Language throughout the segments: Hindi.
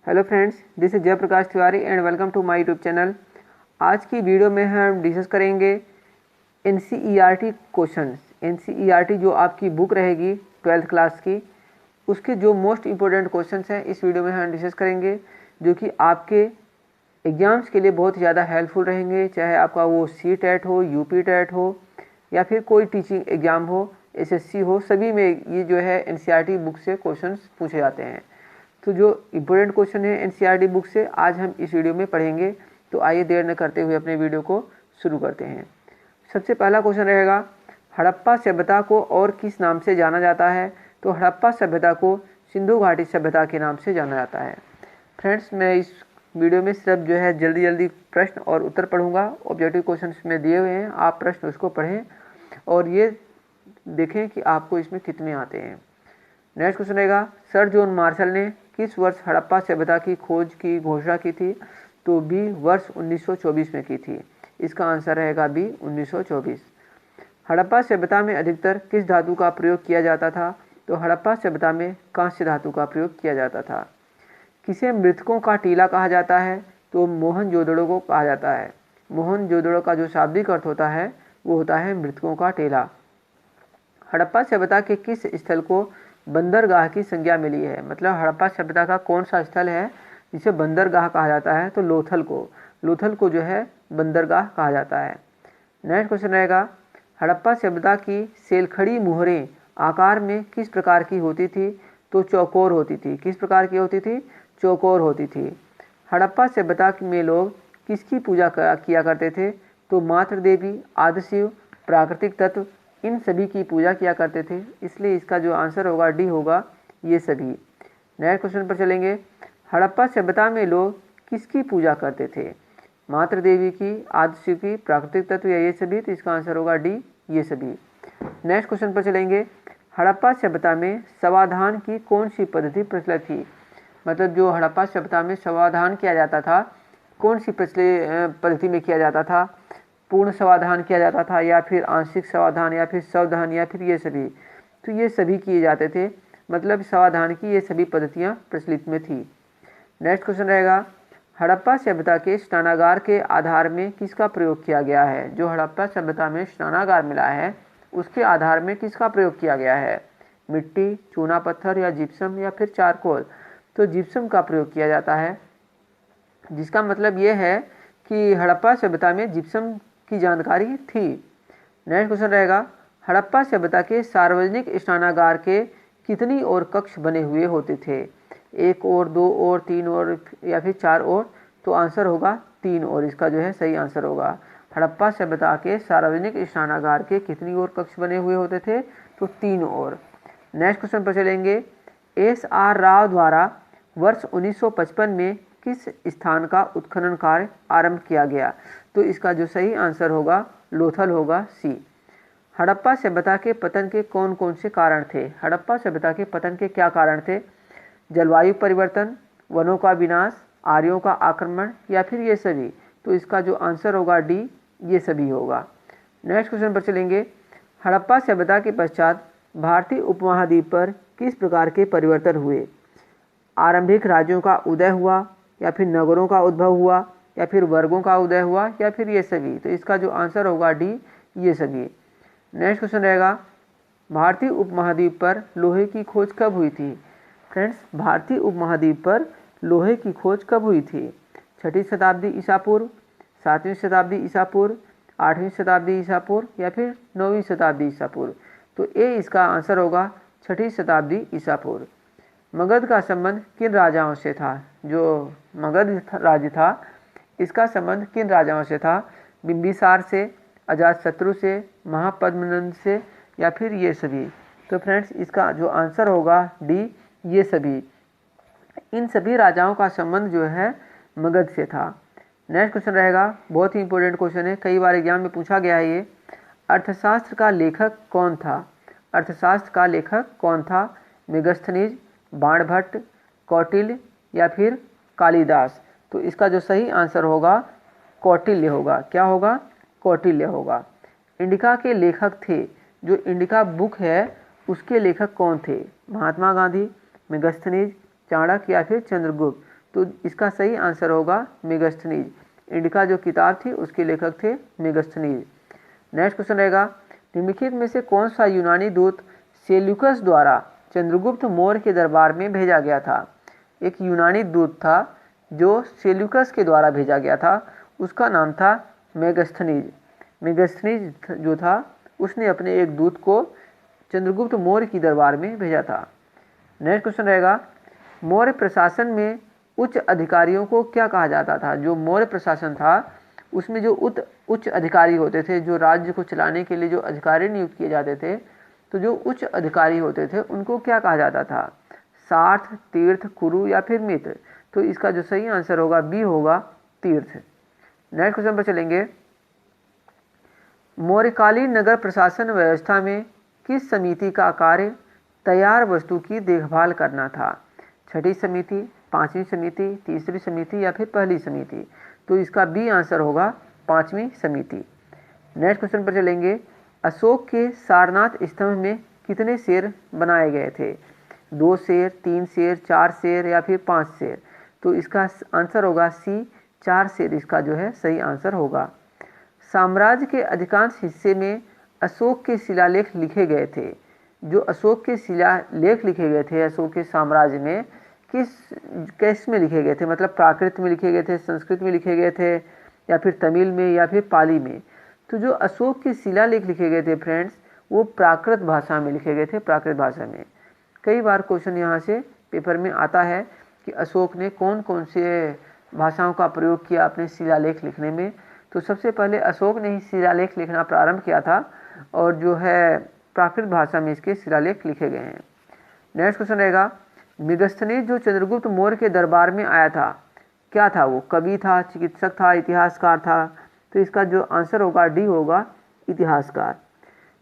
Hello friends, this is Jayprakash Tiwari and welcome to my YouTube channel. आज की वीडियो में हम डिस्कस करेंगे एनसीईआरटी क्वेश्चंस। एनसीईआरटी जो आपकी बुक रहेगी 12th क्लास की, उसके जो मोस्ट इम्पोर्टेंट क्वेश्चंस हैं इस वीडियो में हम डिस्कस करेंगे, जो कि आपके एग्ज़ाम्स के लिए बहुत ही ज़्यादा हेल्पफुल रहेंगे। चाहे आपका वो CTET हो, UP TET हो या फिर कोई टीचिंग एग्ज़ाम हो, SSC हो, सभी में ये जो है एनसीईआरटी बुक से क्वेश्चंस पूछे जाते हैं। तो जो इम्पोर्टेंट क्वेश्चन है एनसीईआरटी बुक से आज हम इस वीडियो में पढ़ेंगे। तो आइए देर न करते हुए अपने वीडियो को शुरू करते हैं। सबसे पहला क्वेश्चन रहेगा, हड़प्पा सभ्यता को और किस नाम से जाना जाता है? तो हड़प्पा सभ्यता को सिंधु घाटी सभ्यता के नाम से जाना जाता है। फ्रेंड्स, मैं इस वीडियो में सिर्फ जो है जल्दी प्रश्न और उत्तर पढ़ूंगा। ऑब्जेक्टिव क्वेश्चन इसमें दिए हुए हैं, आप प्रश्न उसको पढ़ें और ये देखें कि आपको इसमें कितने आते हैं। नेक्स्ट क्वेश्चन रहेगा, सर जॉन मार्शल ने किस वर्ष हड़प्पा सभ्यता की खोज की घोषणा की थी? तो बी वर्ष 1924 में की थी। इसका आंसर रहेगा बी 1924। हड़प्पा सभ्यता में अधिकतर किस धातु का प्रयोग किया जाता था? तो हड़प्पा सभ्यता में कांस्य धातु का प्रयोग किया जाता था। किसे मृतकों का टीला कहा जाता है? तो मोहनजोदड़ो को कहा जाता है। मोहनजोदड़ो का जो शाब्दिक अर्थ होता है वो होता है मृतकों का टीला। हड़प्पा सभ्यता के किस स्थल को बंदरगाह की संज्ञा मिली है? मतलब हड़प्पा सभ्यता का कौन सा स्थल है जिसे बंदरगाह कहा जाता है? तो लोथल को जो है बंदरगाह कहा जाता है। नेक्स्ट क्वेश्चन रहेगा, हड़प्पा सभ्यता की सेलखड़ी मुहरें आकार में किस प्रकार की होती थी? तो चौकोर होती थी। किस प्रकार की होती थी? चौकोर होती थी। हड़प्पा सभ्यता में लोग किसकी पूजा किया करते थे? तो मातृ देवी, आदिशिव, प्राकृतिक तत्व, इन सभी की पूजा किया करते थे। इसलिए इसका जो आंसर होगा डी होगा, ये सभी। नेक्स्ट क्वेश्चन पर चलेंगे, हड़प्पा सभ्यता में लोग किसकी पूजा करते थे? मातृ देवी की, आदिशिव की, प्राकृतिक तत्व या ये सभी? तो इसका आंसर होगा डी, ये सभी। नेक्स्ट क्वेश्चन पर चलेंगे, हड़प्पा सभ्यता में समाधान की कौन सी पद्धति प्रचलित थी? मतलब जो हड़प्पा सभ्यता में समाधान किया जाता था, कौन सी पद्धति में किया जाता था? पूर्ण समाधान किया जाता था या फिर आंशिक समाधान या फिर सावधान या फिर ये सभी? तो ये सभी किए जाते थे। मतलब समाधान की ये सभी पद्धतियाँ प्रचलित में थी। नेक्स्ट क्वेश्चन रहेगा, हड़प्पा सभ्यता के स्नानागार के आधार में किसका प्रयोग किया गया है? जो हड़प्पा सभ्यता में स्नानागार मिला है उसके आधार में किसका प्रयोग किया गया है? मिट्टी, चूना पत्थर या जिप्सम या फिर चारकोल? तो जिप्सम का प्रयोग किया जाता है, जिसका मतलब ये है कि हड़प्पा सभ्यता में जिप्सम की जानकारी थी। नेक्स्ट क्वेश्चन रहेगा, हड़प्पा सभ्यता के सार्वजनिक स्नानागार के कितनी और कक्ष बने हुए होते थे? 1 और 2 और 3 और या फिर 4 और? तो आंसर होगा 3 और। इसका जो है सही आंसर होगा। हड़प्पा सभ्यता के सार्वजनिक स्नानागार के कितनी और कक्ष बने हुए होते थे? तो 3 और। नेक्स्ट क्वेश्चन पर चलेंगे, SR राव द्वारा वर्ष 1955 में किस स्थान का उत्खनन कार्य आरंभ किया गया? तो इसका जो सही आंसर होगा लोथल होगा, सी। हड़प्पा सभ्यता के पतन के कौन कौन से कारण थे? हड़प्पा सभ्यता के पतन के क्या कारण थे? जलवायु परिवर्तन, वनों का विनाश, आर्यों का आक्रमण या फिर ये सभी? तो इसका जो आंसर होगा डी, ये सभी होगा। नेक्स्ट क्वेश्चन पर चलेंगे, हड़प्पा सभ्यता के पश्चात भारतीय उपमहाद्वीप पर किस प्रकार के परिवर्तन हुए? आरंभिक राज्यों का उदय हुआ या फिर नगरों का उद्भव हुआ या फिर वर्गों का उदय हुआ या फिर ये सभी? तो इसका जो आंसर होगा डी, ये सभी। नेक्स्ट क्वेश्चन रहेगा, भारतीय उपमहाद्वीप पर लोहे की खोज कब हुई थी? फ्रेंड्स, भारतीय उपमहाद्वीप पर लोहे की खोज कब हुई थी? 6वीं शताब्दी ईसा पूर्व, 7वीं शताब्दी ईसा पूर्व, 8वीं शताब्दी ईसा पूर्व या फिर 9वीं शताब्दी ईसा पूर्व? तो ए इसका आंसर होगा 6वीं शताब्दी ईसा पूर्व। मगध का संबंध किन राजाओं से था? जो मगध राज्य था इसका संबंध किन राजाओं से था? बिंबिसार से, अजातशत्रु से, महापद्मनंद से या फिर ये सभी? तो फ्रेंड्स, इसका जो आंसर होगा डी, ये सभी। इन सभी राजाओं का संबंध जो है मगध से था। नेक्स्ट क्वेश्चन रहेगा, बहुत ही इंपॉर्टेंट क्वेश्चन है, कई बार एग्जाम में पूछा गया है ये। अर्थशास्त्र का लेखक कौन था? अर्थशास्त्र का लेखक कौन था? मेगस्थनीज, बाणभट्ट, कौटिल्य या फिर कालिदास? तो इसका जो सही आंसर होगा कौटिल्य होगा। क्या होगा? कौटिल्य होगा। इंडिका के लेखक थे, जो इंडिका बुक है उसके लेखक कौन थे? महात्मा गांधी, मेगस्थनीज, चाणक्य या फिर चंद्रगुप्त? तो इसका सही आंसर होगा मेगास्थनीज। इंडिका जो किताब थी उसके लेखक थे मेगास्थनीज। नेक्स्ट क्वेश्चन रहेगा, निम्नलिखित में से कौन सा यूनानी दूत सेल्यूकस द्वारा चंद्रगुप्त मौर्य के दरबार में भेजा गया था? एक यूनानी दूत था जो सेल्यूकस के द्वारा भेजा गया था, उसका नाम था मेगास्थनीज। मेगास्थनीज जो था उसने अपने एक दूत को चंद्रगुप्त मौर्य की दरबार में भेजा था। नेक्स्ट क्वेश्चन रहेगा, मौर्य प्रशासन में उच्च अधिकारियों को क्या कहा जाता था? जो मौर्य प्रशासन था उसमें जो उच्च अधिकारी होते थे, जो राज्य को चलाने के लिए जो अधिकारी नियुक्त किए जाते थे, तो जो उच्च अधिकारी होते थे उनको क्या कहा जाता था? सार्थ, तीर्थ, कुरु या फिर मित्र। तो इसका जो सही आंसर होगा बी होगा तीर्थ। नेक्स्ट क्वेश्चन पर चलेंगे, मौर्यकालीन नगर प्रशासन व्यवस्था में किस समिति का कार्य तैयार वस्तु की देखभाल करना था? छठी समिति, पांचवी समिति, तीसरी समिति या फिर पहली समिति? तो इसका बी आंसर होगा पांचवी समिति। नेक्स्ट क्वेश्चन पर चलेंगे, अशोक के सारनाथ स्तंभ में कितने शेर बनाए गए थे? 2 शेर, 3 शेर, 4 शेर या फिर 5 शेर? तो इसका आंसर होगा सी, 4 शेर इसका जो है सही आंसर होगा। साम्राज्य के अधिकांश हिस्से में अशोक के शिलालेख लिखे गए थे। जो अशोक के शिलालेख लिखे गए थे अशोक के साम्राज्य में किस में लिखे गए थे? मतलब प्राकृत में लिखे गए थे, संस्कृत में लिखे गए थे या फिर तमिल में या फिर पाली में? तो जो अशोक के शिलालेख लिखे गए थे फ्रेंड्स, वो प्राकृत भाषा में लिखे गए थे, प्राकृत भाषा में। कई बार क्वेश्चन यहाँ से पेपर में आता है कि अशोक ने कौन कौन से भाषाओं का प्रयोग किया अपने शिलालेख लिखने में। तो सबसे पहले अशोक ने ही शिलालेख लिखना प्रारंभ किया था और जो है प्राकृत भाषा में इसके शिलालेख लिखे गए हैं। नेक्स्ट क्वेश्चन रहेगा, मेगास्थनीज जो चंद्रगुप्त मौर्य के दरबार में आया था, क्या था वो? कवि था, चिकित्सक था, इतिहासकार था? तो इसका जो आंसर होगा डी होगा इतिहासकार।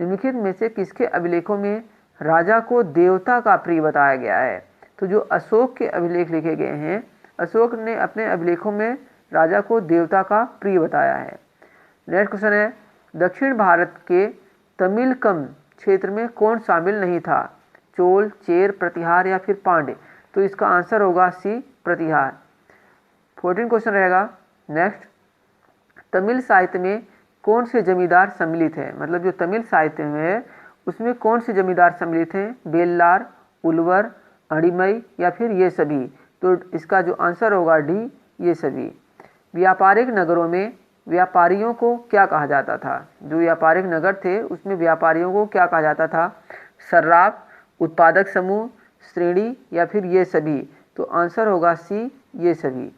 निम्नलिखित में से किसके अभिलेखों में राजा को देवता का प्रिय बताया गया है? तो जो अशोक के अभिलेख लिखे गए हैं, अशोक ने अपने अभिलेखों में राजा को देवता का प्रिय बताया है। नेक्स्ट क्वेश्चन है, दक्षिण भारत के तमिलकम क्षेत्र में कौन शामिल नहीं था? चोल, चेर, प्रतिहार या फिर पांड्य? तो इसका आंसर होगा सी, प्रतिहार। 14 क्वेश्चन रहेगा नेक्स्ट, तमिल साहित्य में कौन से जमींदार सम्मिलित हैं? मतलब जो तमिल साहित्य में है उसमें कौन से जमींदार सम्मिलित हैं? बेल्लार, उलवर, अणिमई या फिर ये सभी? तो इसका जो आंसर होगा डी, ये सभी। व्यापारिक नगरों में व्यापारियों को क्या कहा जाता था? जो व्यापारिक नगर थे उसमें व्यापारियों को क्या कहा जाता था? सर्राफ, उत्पादक समूह, श्रेणी या फिर ये सभी? तो आंसर होगा सी, ये सभी।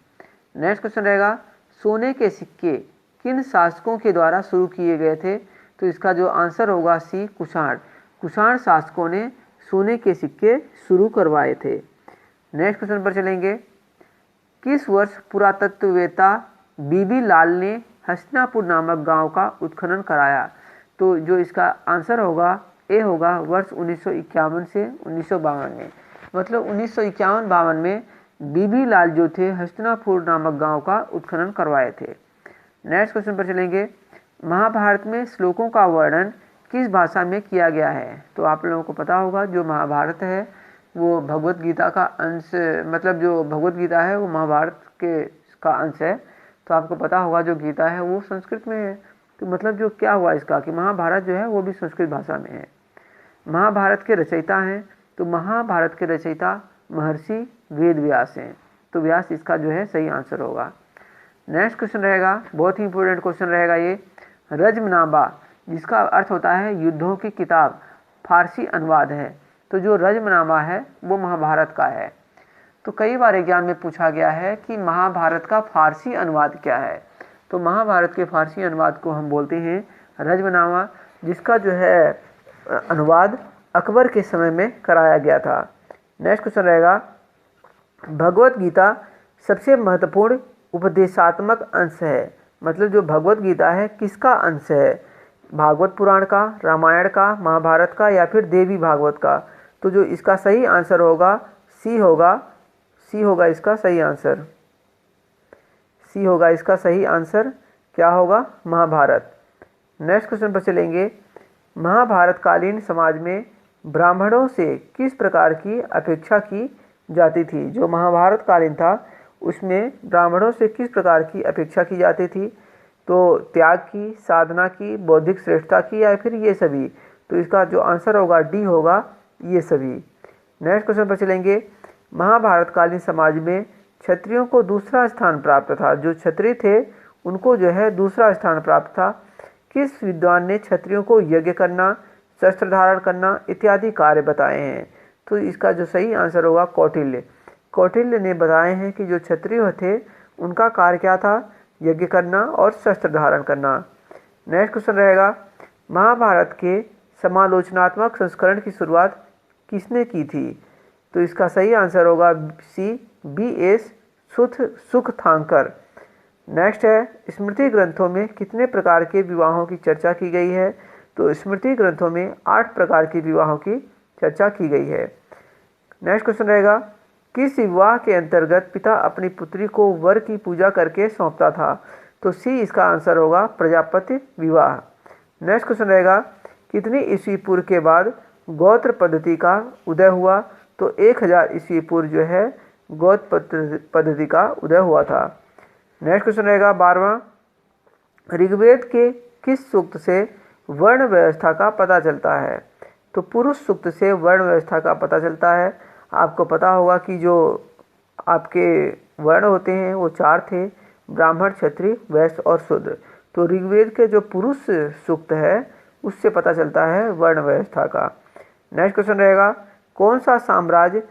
नेक्स्ट क्वेश्चन रहेगा, सोने के सिक्के किन शासकों के द्वारा शुरू किए गए थे? तो इसका जो आंसर होगा सी, कुषाण। कुषाण शासकों ने सोने के सिक्के शुरू करवाए थे। नेक्स्ट क्वेश्चन पर चलेंगे, किस वर्ष पुरातत्ववेत्ता बीबी लाल ने हस्तिनापुर नामक गांव का उत्खनन कराया? तो जो इसका आंसर होगा ए होगा वर्ष 1951 से 1952 में। मतलब 1951-52 में बीबी लाल जो थे हस्तिनापुर नामक गांव का उत्खनन करवाए थे। नेक्स्ट क्वेश्चन पर चलेंगे, महाभारत में श्लोकों का वर्णन किस भाषा में किया गया है? तो आप लोगों को पता होगा जो महाभारत है वो भगवत गीता का अंश, मतलब जो भगवत गीता है वो महाभारत का अंश है। तो आपको पता होगा जो गीता है वो संस्कृत में है। तो मतलब जो क्या हुआ इसका कि महाभारत जो है वो भी संस्कृत भाषा में है। महाभारत के रचयिता हैं, तो महाभारत के रचयिता महर्षि वेद व्यास हैं। तो व्यास इसका जो है सही आंसर होगा। नेक्स्ट क्वेश्चन रहेगा, बहुत ही इंपॉर्टेंट क्वेश्चन रहेगा ये, रजमनामा जिसका अर्थ होता है युद्धों की किताब, फारसी अनुवाद है। तो जो रजमनामा है वो महाभारत का है। तो कई बार एग्जाम में पूछा गया है कि महाभारत का फारसी अनुवाद क्या है? तो महाभारत के फारसी अनुवाद को हम बोलते हैं रजमनामा, जिसका जो है अनुवाद अकबर के समय में कराया गया था। नेक्स्ट क्वेश्चन रहेगा, भगवत गीता सबसे महत्वपूर्ण उपदेशात्मक अंश है। मतलब जो भगवत गीता है किसका अंश है? भागवत पुराण का, रामायण का, महाभारत का या फिर देवी भागवत का? तो जो इसका सही आंसर होगा सी होगा, सी होगा इसका सही आंसर। सी होगा इसका सही आंसर, क्या होगा? महाभारत। नेक्स्ट क्वेश्चन पर चलेंगे, महाभारत कालीन समाज में ब्राह्मणों से किस प्रकार की अपेक्षा की जाती थी? जो महाभारत कालीन था उसमें ब्राह्मणों से किस प्रकार की अपेक्षा की जाती थी? तो त्याग की, साधना की, बौद्धिक श्रेष्ठता की, या फिर ये सभी? तो इसका जो आंसर होगा डी होगा, ये सभी। नेक्स्ट क्वेश्चन पर चलेंगे। महाभारतकालीन समाज में क्षत्रियों को दूसरा स्थान प्राप्त था। जो क्षत्रिय थे उनको जो है दूसरा स्थान प्राप्त था। किस विद्वान ने क्षत्रियों को यज्ञ करना, शस्त्र धारण करना इत्यादि कार्य बताए हैं? तो इसका जो सही आंसर होगा कौटिल्य। कौटिल्य ने बताए हैं कि जो क्षत्रिय थे उनका कार्य क्या था? यज्ञ करना और शस्त्र धारण करना। नेक्स्ट क्वेश्चन रहेगा, महाभारत के समालोचनात्मक संस्करण की शुरुआत किसने की थी? तो इसका सही आंसर होगा सी, B.S. सुखथांकर। नेक्स्ट है, स्मृति ग्रंथों में कितने प्रकार के विवाहों की चर्चा की गई है? तो स्मृति ग्रंथों में 8 प्रकार के विवाहों की चर्चा की गई है। नेक्स्ट क्वेश्चन रहेगा, किस विवाह के अंतर्गत पिता अपनी पुत्री को वर की पूजा करके सौंपता था? तो सी इसका आंसर होगा प्रजापति विवाह। नेक्स्ट क्वेश्चन रहेगा, कितनी ईस्वी पूर्व के बाद गोत्र पद्धति का उदय हुआ? तो 1000 ईस्वी पूर्व जो है गोत्र पद्धति का उदय हुआ था। नेक्स्ट क्वेश्चन रहेगा 12वां, ऋग्वेद के किस सूक्त से वर्ण व्यवस्था का पता चलता है? तो पुरुष सूक्त से वर्ण व्यवस्था का पता चलता है। आपको पता होगा कि जो आपके वर्ण होते हैं वो 4 थे, ब्राह्मण, क्षत्रिय, वैश्य और शूद्र। तो ऋग्वेद के जो पुरुष सूक्त है उससे पता चलता है वर्ण व्यवस्था का। नेक्स्ट क्वेश्चन रहेगा, कौन सा साम्राज्य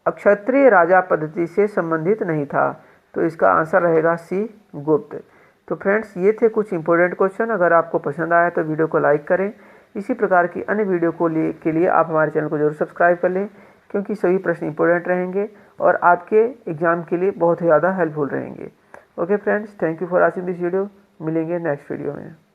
अक्षत्रिय राजा पद्धति से संबंधित नहीं था? तो इसका आंसर रहेगा सी, गुप्त। तो फ्रेंड्स, ये थे कुछ इंपॉर्टेंट क्वेश्चन। अगर आपको पसंद आया तो वीडियो को लाइक करें। इसी प्रकार की अन्य वीडियो के लिए आप हमारे चैनल को जरूर सब्सक्राइब कर लें, क्योंकि सभी प्रश्न इंपॉर्टेंट रहेंगे और आपके एग्जाम के लिए बहुत ही ज़्यादा हेल्पफुल रहेंगे। Okay friends, thank you for watching this video. मिलेंगे नेक्स्ट वीडियो में।